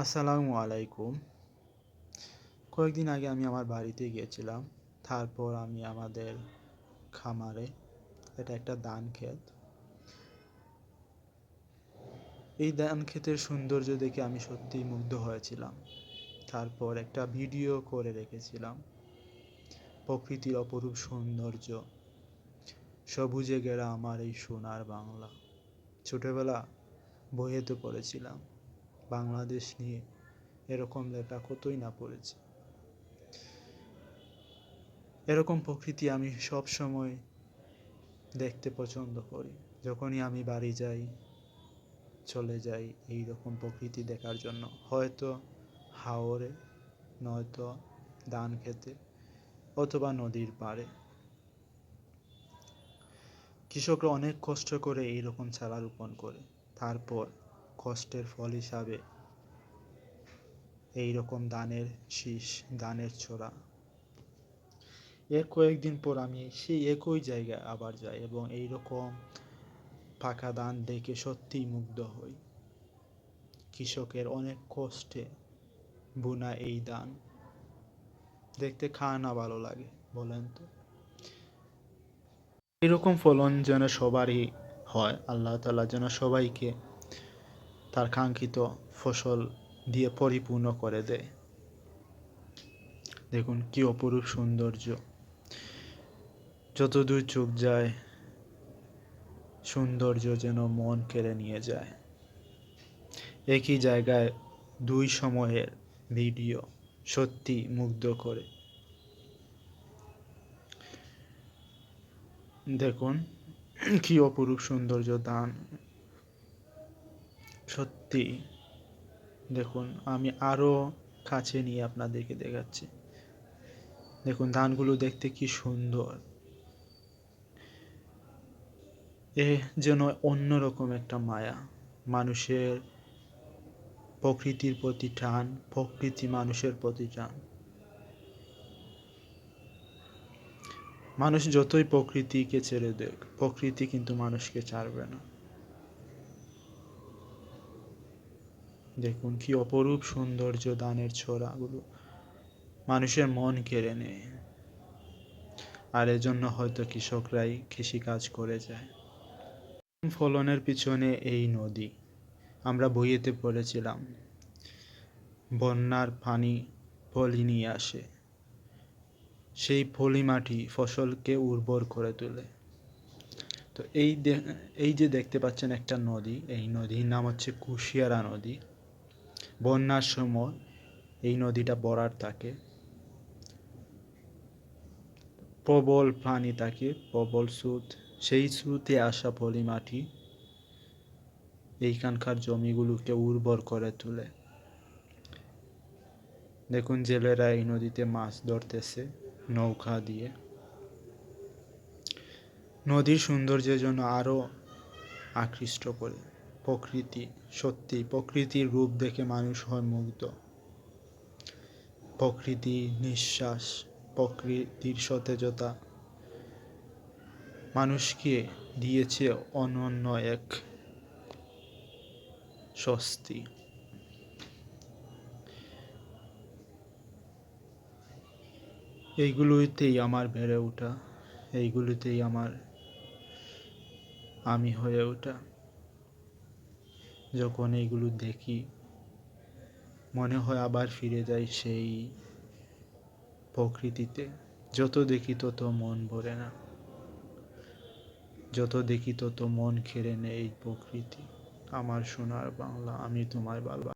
আসসালামু আলাইকুম। কয়েকদিন আগে আমি আমার বাড়িতে গিয়েছিলাম। তারপর আমি আমাদের খামারে, এটা একটা ধান ক্ষেত। এই ধান ক্ষেতের সৌন্দর্য দেখে আমি সত্যিই মুগ্ধ হয়েছিলাম। তারপর একটা ভিডিও করে রেখেছিলাম। প্রকৃতির অপরূপ সৌন্দর্য, সবুজে ঘেরা আমার এই সোনার বাংলা। ছোটবেলা বইয়েতে পড়েছিলাম, বাংলাদেশ নিয়ে এরকম লেখা কতই না পড়েছি। এরকম প্রকৃতি আমি সব সময় দেখতে পছন্দ করি। যখনই আমি বাড়ি যাই, চলে যাই এই রকম প্রকৃতি দেখার জন্য, হয়তো হাওরে, নয়তো ধান খেতে, অথবা নদীর পাড়ে। কৃষকরা অনেক কষ্ট করে এইরকম চারা রোপণ করে, তারপর কষ্টের ফল হিসাবে এইরকম ধানের শীষ, ধানের ছোড়া। এর কয়েকদিন পর আমি সেই একই জায়গায় আবার যাই এবং এইরকম পাকা ধান দেখে সত্যিই মুগ্ধ হই। কৃষকের অনেক কষ্টে বোনা এই ধান দেখতে কার না ভালো লাগে বলেন তো। এরকম ফলন যেন সবারই হয়, আল্লাহ তাআলা যেন সবাইকে তার কাঙ্ক্ষিত ফসল দিয়ে পরিপূর্ণ করে দেয়। দেখুন কি অপরূপ সৌন্দর্য, যতদূর চোখ যায় সৌন্দর্য যেন মন কেড়ে নিয়ে যায়। একই জায়গায় দুই সময়ের ভিডিও সত্যি মুগ্ধ করে। দেখুন কি অপরূপ সৌন্দর্য ধান, সত্যি। দেখুন আমি আরো কাছে নিয়ে আপনাদেরকে দেখাচ্ছি। দেখুন ধানগুলো দেখতে কি সুন্দর, এ যেন অন্যরকম একটা মায়া। মানুষের প্রকৃতির প্রতি টান, প্রকৃতি মানুষের প্রতি টান। মানুষ যতই প্রকৃতিকে ছেড়ে দেখ, প্রকৃতি কিন্তু মানুষকে ছাড়বে না। দেখুন কি অপরূপ সৌন্দর্য, ধানের ছোড়াগুলো মানুষের মন কেড়ে নেয়। আর এজন্য হয়তো কৃষকরাই কৃষিকাজ করে যায়। ফলনের পিছনে এই নদী, আমরা বইয়েতে পড়েছিলাম, বন্যার পানি পলি নিয়ে আসে, সেই পলি মাটি ফসলকে উর্বর করে তোলে। তো এই যে দেখতে পাচ্ছেন একটা নদী, এই নদীর নাম হচ্ছে কুশিয়ারা নদী। বন্যার সময় এই নদীটা ভরাট থাকে, প্রবল পানি থাকে, প্রবল স্রোত। সেই স্রোতে আসা পলি মাটি এইখানকার জমিগুলোকে উর্বর করে তোলে। দেখুন জেলেরা এই নদীতে মাছ ধরতেছে নৌকা দিয়ে। নদীর সৌন্দর্যের জন্য আরো আকৃষ্ট করে প্রকৃতি। সত্যি প্রকৃতির রূপ দেখে মানুষ হয় মুগ্ধ। প্রকৃতির নিঃশ্বাস, প্রকৃতির সতেজতা মানুষকে দিয়েছে অনন্য এক স্বস্তি। এইগুলোতেই আমার বেড়ে ওঠা, এইগুলোতেই আমি হয়ে ওঠা। যখন এইগুলো দেখি মনে হয় আবার ফিরে যাই সেই প্রকৃতিতে। যত দেখি তত মন ভরে না, যত দেখি তত মন কেড়ে নেয় এই প্রকৃতি। আমার সোনার বাংলা, আমি তোমায় ভালোবাসি।